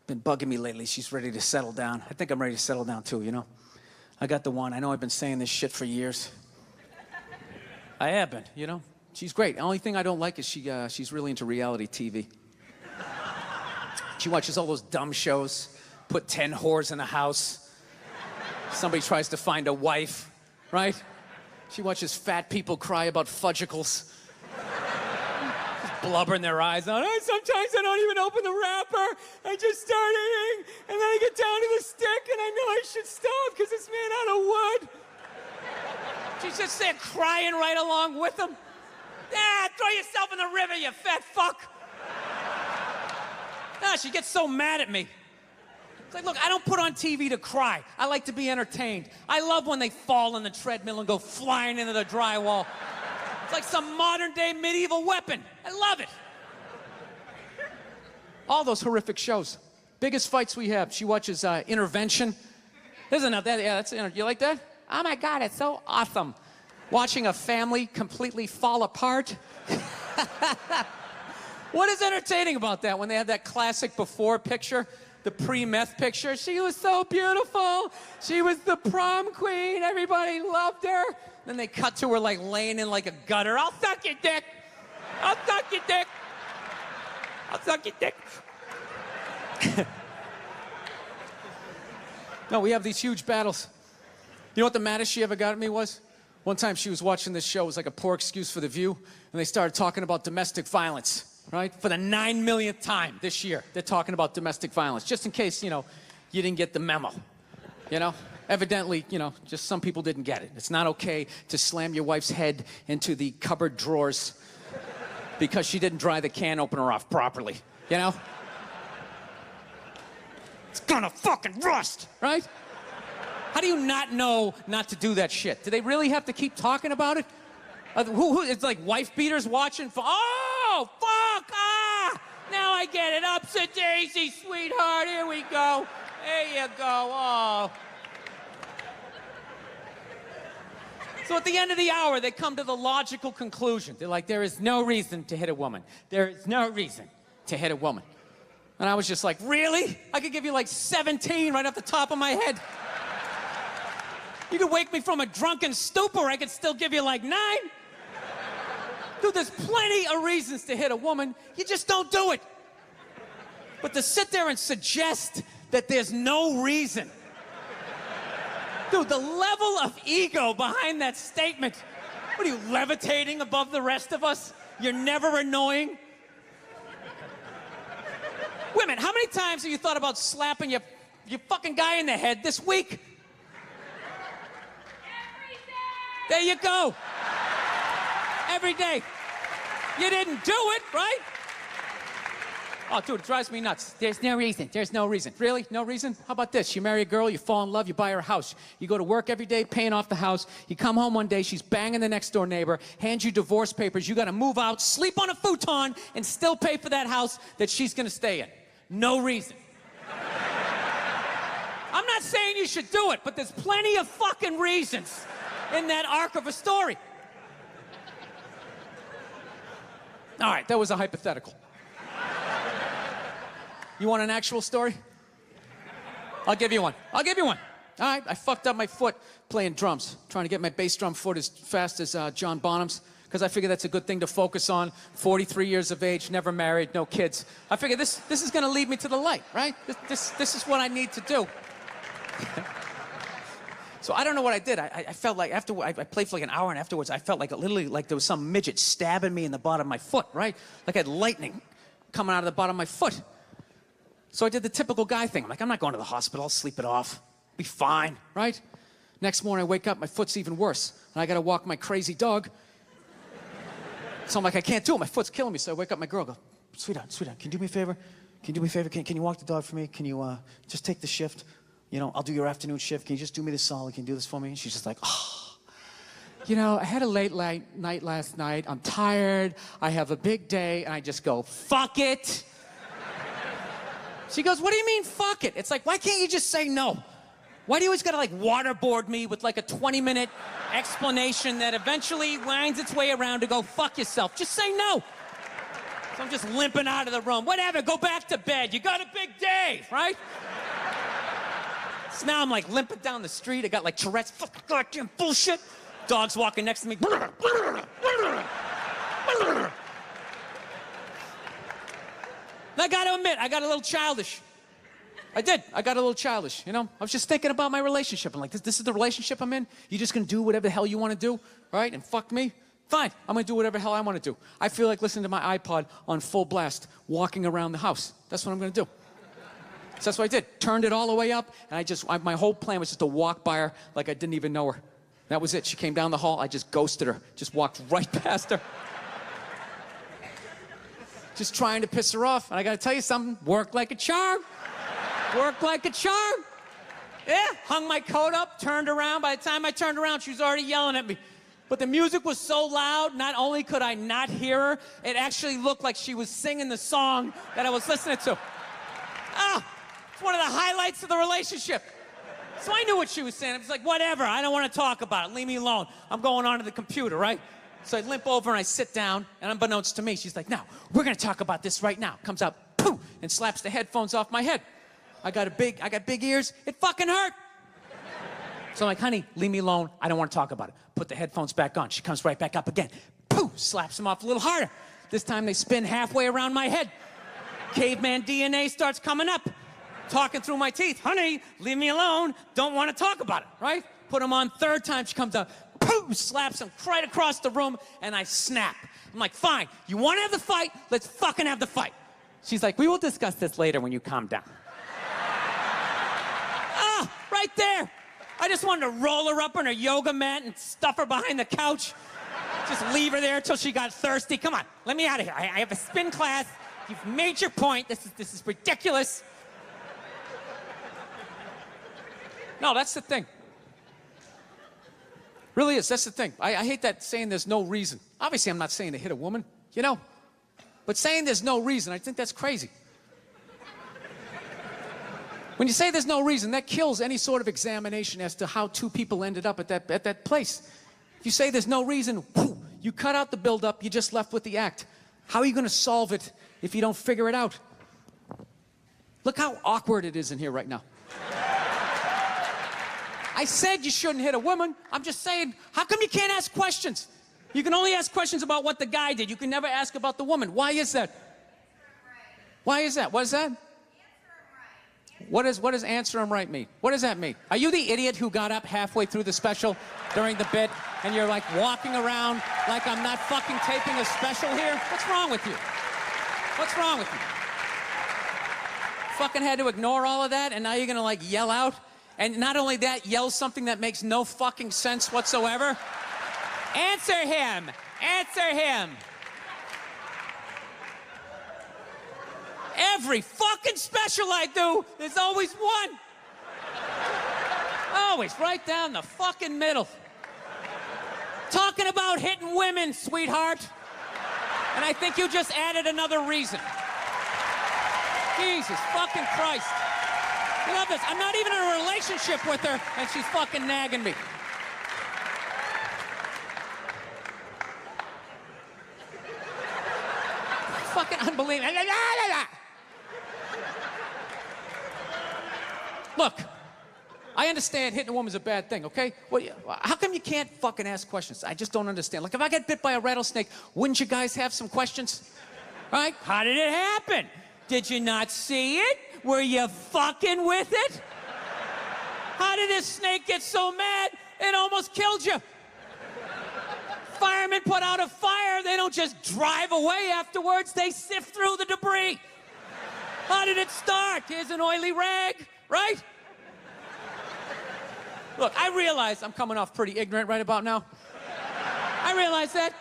been bugging me lately. She's ready to settle down. I think I'm ready to settle down too, you know? I got the one. I know I've been saying this shit for years. I have been, you know? She's great. The only thing I don't like is she's really into reality TV. She watches all those dumb shows, put 10 whores in a house. Somebody tries to find a wife, right? She watches fat people cry about fudgicles. Blubber in their eyes. Oh, sometimes I don't even open the wrapper. I just start eating, and then I get down to the stick, and I know I should stop because it's made out of wood. She's just there crying right along with them. Ah, throw yourself in the river, you fat fuck. Ah, she gets so mad at me. It's like, look, I don't put on TV to cry. I like to be entertained. I love when they fall on the treadmill and go flying into the drywall. It's like some modern-day medieval weapon. I love it. All those horrific shows. Biggest fights we have. She watches Intervention. Isn't that? Yeah, that's. You like that? Oh my God, it's so awesome. Watching a family completely fall apart. What is entertaining about that? When they have that classic before picture, the pre-meth picture. She was so beautiful. She was the prom queen. Everybody loved her. Then they cut to her like laying in like a gutter. I'll suck your dick. I'll suck your dick. I'll suck your dick. No, we have these huge battles. You know what the maddest she ever got at me was? One time she was watching this show. It was like a poor excuse for The View. And they started talking about domestic violence, right? For the 9 millionth time this year, they're talking about domestic violence. Just in case, you know, you didn't get the memo, you know? Evidently, you know, just some people didn't get it. It's not okay to slam your wife's head into the cupboard drawers because she didn't dry the can opener off properly, you know? It's gonna fucking rust, right? How do you not know not to do that shit? Do they really have to keep talking about it? It's like wife beaters watching for, oh, fuck, ah! Now I get it. Ups a daisy, sweetheart, here we go. There you go, oh. So at the end of the hour, they come to the logical conclusion. They're like, there is no reason to hit a woman. There is no reason to hit a woman. And I was just like, really? I could give you like 17 right off the top of my head. You could wake me from a drunken stupor, I could still give you like 9. Dude, there's plenty of reasons to hit a woman. You just don't do it. But to sit there and suggest that there's no reason. Dude, the level of ego behind that statement. What are you, levitating above the rest of us? You're never annoying? Women, how many times have you thought about slapping your fucking guy in the head this week? Every day! There you go. Every day. You didn't do it, right? Oh, dude, it drives me nuts. There's no reason. There's no reason. Really? No reason? How about this? You marry a girl, you fall in love, you buy her a house. You go to work every day, paying off the house. You come home one day, she's banging the next door neighbor, hands you divorce papers. You got to move out, sleep on a futon, and still pay for that house that she's going to stay in. No reason. I'm not saying you should do it, but there's plenty of fucking reasons in that arc of a story. All right, that was a hypothetical. You want an actual story? I'll give you one. I'll give you one. All right, I fucked up my foot playing drums, trying to get my bass drum foot as fast as John Bonham's, because I figure that's a good thing to focus on. 43 years of age, never married, no kids. I figure this is going to lead me to the light, right? This is what I need to do. So I don't know what I did. I felt like after I played for like an hour, and afterwards I felt like literally like there was some midget stabbing me in the bottom of my foot, right? Like I had lightning coming out of the bottom of my foot. So I did the typical guy thing. I'm like, I'm not going to the hospital. I'll sleep it off. Be fine, right? Next morning I wake up, my foot's even worse. And I got to walk my crazy dog. So I'm like, I can't do it. My foot's killing me. So I wake up my girl, go, sweetheart, can you do me a favor? Can you do me a favor? Can you walk the dog for me? Can you just take the shift? You know, I'll do your afternoon shift. Can you just do me this solid? Can you do this for me? And she's just like, oh. You know, I had a late night last night. I'm tired. I have a big day. And I just go, fuck it. She goes, what do you mean, fuck it? It's like, why can't you just say no? Why do you always gotta like waterboard me with like a 20-minute explanation that eventually winds its way around to go fuck yourself? Just say no. So I'm just limping out of the room. Whatever, go back to bed. You got a big day, right? So now I'm like limping down the street. I got like Tourette's, fucking goddamn bullshit. Dog's walking next to me. And I gotta admit, I got a little childish. I did. I got a little childish, you know? I was just thinking about my relationship. I'm like, this is the relationship I'm in? You just gonna do whatever the hell you wanna do, right? And fuck me? Fine, I'm gonna do whatever the hell I wanna do. I feel like listening to my iPod on full blast, walking around the house. That's what I'm gonna do. So that's what I did. Turned it all the way up, and my whole plan was just to walk by her like I didn't even know her. That was it. She came down the hall, I just ghosted her. Just walked right past her. Just trying to piss her off. And I gotta tell you something, worked like a charm. Worked like a charm. Yeah, hung my coat up, turned around. By the time I turned around, she was already yelling at me. But the music was so loud, not only could I not hear her, it actually looked like she was singing the song that I was listening to. It's one of the highlights of the relationship. So I knew what she was saying. I was like, whatever, I don't want to talk about it. Leave me alone. I'm going onto the computer, right? So I limp over and I sit down, and unbeknownst to me, she's like, no, we're gonna talk about this right now. Comes out, poof, and slaps the headphones off my head. I got big ears. It fucking hurt. So I'm like, honey, leave me alone. I don't want to talk about it. Put the headphones back on. She comes right back up again. Poof, slaps them off a little harder. This time they spin halfway around my head. Caveman DNA starts coming up. Talking through my teeth. Honey, leave me alone. Don't want to talk about it, right? Put them on third time. She comes out. Poof, slaps him right across the room, and I snap. I'm like, fine. You want to have the fight? Let's fucking have the fight. She's like, we will discuss this later when you calm down. Right there. I just wanted to roll her up on her yoga mat and stuff her behind the couch. Just leave her there until she got thirsty. Come on, let me out of here. I have a spin class. You've made your point. This is ridiculous. No, that's the thing. Really is. That's the thing. I hate that saying there's no reason. Obviously, I'm not saying to hit a woman, you know? But saying there's no reason, I think that's crazy. When you say there's no reason, that kills any sort of examination as to how two people ended up at that place. If you say there's no reason, whew, you cut out the build-up, you're just left with the act. How are you going to solve it if you don't figure it out? Look how awkward it is in here right now. I said you shouldn't hit a woman. I'm just saying, how come you can't ask questions? You can only ask questions about what the guy did. You can never ask about the woman. Why is that? Why is that? What is that? What does answer him right mean? What does that mean? Are you the idiot who got up halfway through the special during the bit and you're like walking around like I'm not fucking taping a special here? What's wrong with you? What's wrong with you? Fucking had to ignore all of that and now you're gonna like yell out? And not only that, yell something that makes no fucking sense whatsoever? Answer him! Answer him! Every fucking special I do, there's always one. Always right down the fucking middle. Talking about hitting women, sweetheart. And I think you just added another reason. Jesus fucking Christ. You love this. I'm not even in a relationship with her, and she's fucking nagging me. Fucking unbelievable. Look, I understand hitting a woman's a bad thing, okay? Well, how come you can't fucking ask questions? I just don't understand. Like, if I get bit by a rattlesnake, wouldn't you guys have some questions? Right? How did it happen? Did you not see it? Were you fucking with it? How did this snake get so mad it almost killed you? Firemen put out a fire. They don't just drive away afterwards. They sift through the debris. How did it start? Here's an oily rag, right? Look, I realize I'm coming off pretty ignorant right about now. I realize that.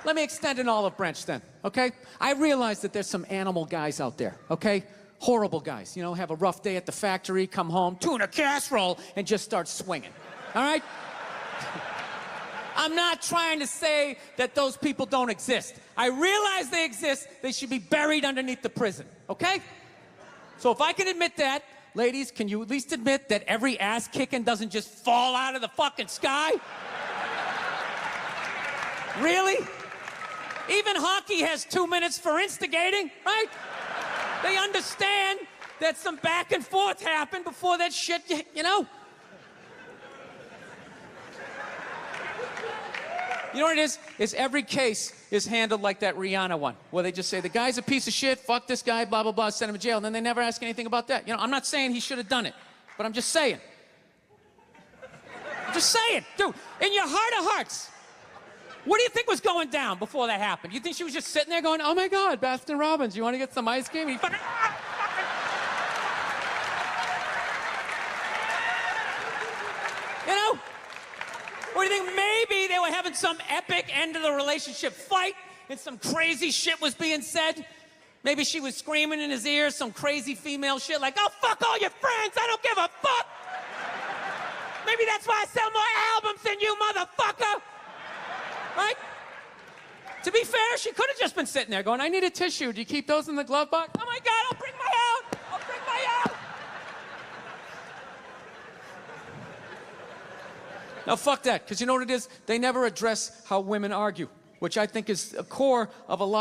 Let me extend an olive branch then, okay? I realize that there's some animal guys out there, okay? Horrible guys, you know, have a rough day at the factory, come home, tuna casserole, and just start swinging, all right? I'm not trying to say that those people don't exist. I realize they exist. They should be buried underneath the prison, okay? So if I can admit that, ladies, can you at least admit that every ass kicking doesn't just fall out of the fucking sky? Really? Even hockey has 2 minutes for instigating, right? They understand that some back and forth happened before that shit, you know? You know what it is? Is every case is handled like that Rihanna one, where they just say, the guy's a piece of shit, fuck this guy, blah, blah, blah, send him to jail, and then they never ask anything about that. You know, I'm not saying he should have done it, but I'm just saying. I'm just saying, dude, in your heart of hearts, what do you think was going down before that happened? You think she was just sitting there going, oh my God, Baskin Robbins, you want to get some ice cream? You know? Or do you think maybe they were having some epic end of the relationship fight and some crazy shit was being said? Maybe she was screaming in his ear some crazy female shit like, oh, fuck all your friends, I don't give a fuck. Maybe that's why I sell more albums than you, motherfucker. Right? To be fair, she could have just been sitting there going, I need a tissue. Do you keep those in the glove box? Oh my God, I'll bring my out. I'll bring my out. Now, fuck that, because you know what it is? They never address how women argue, which I think is a core of a lot.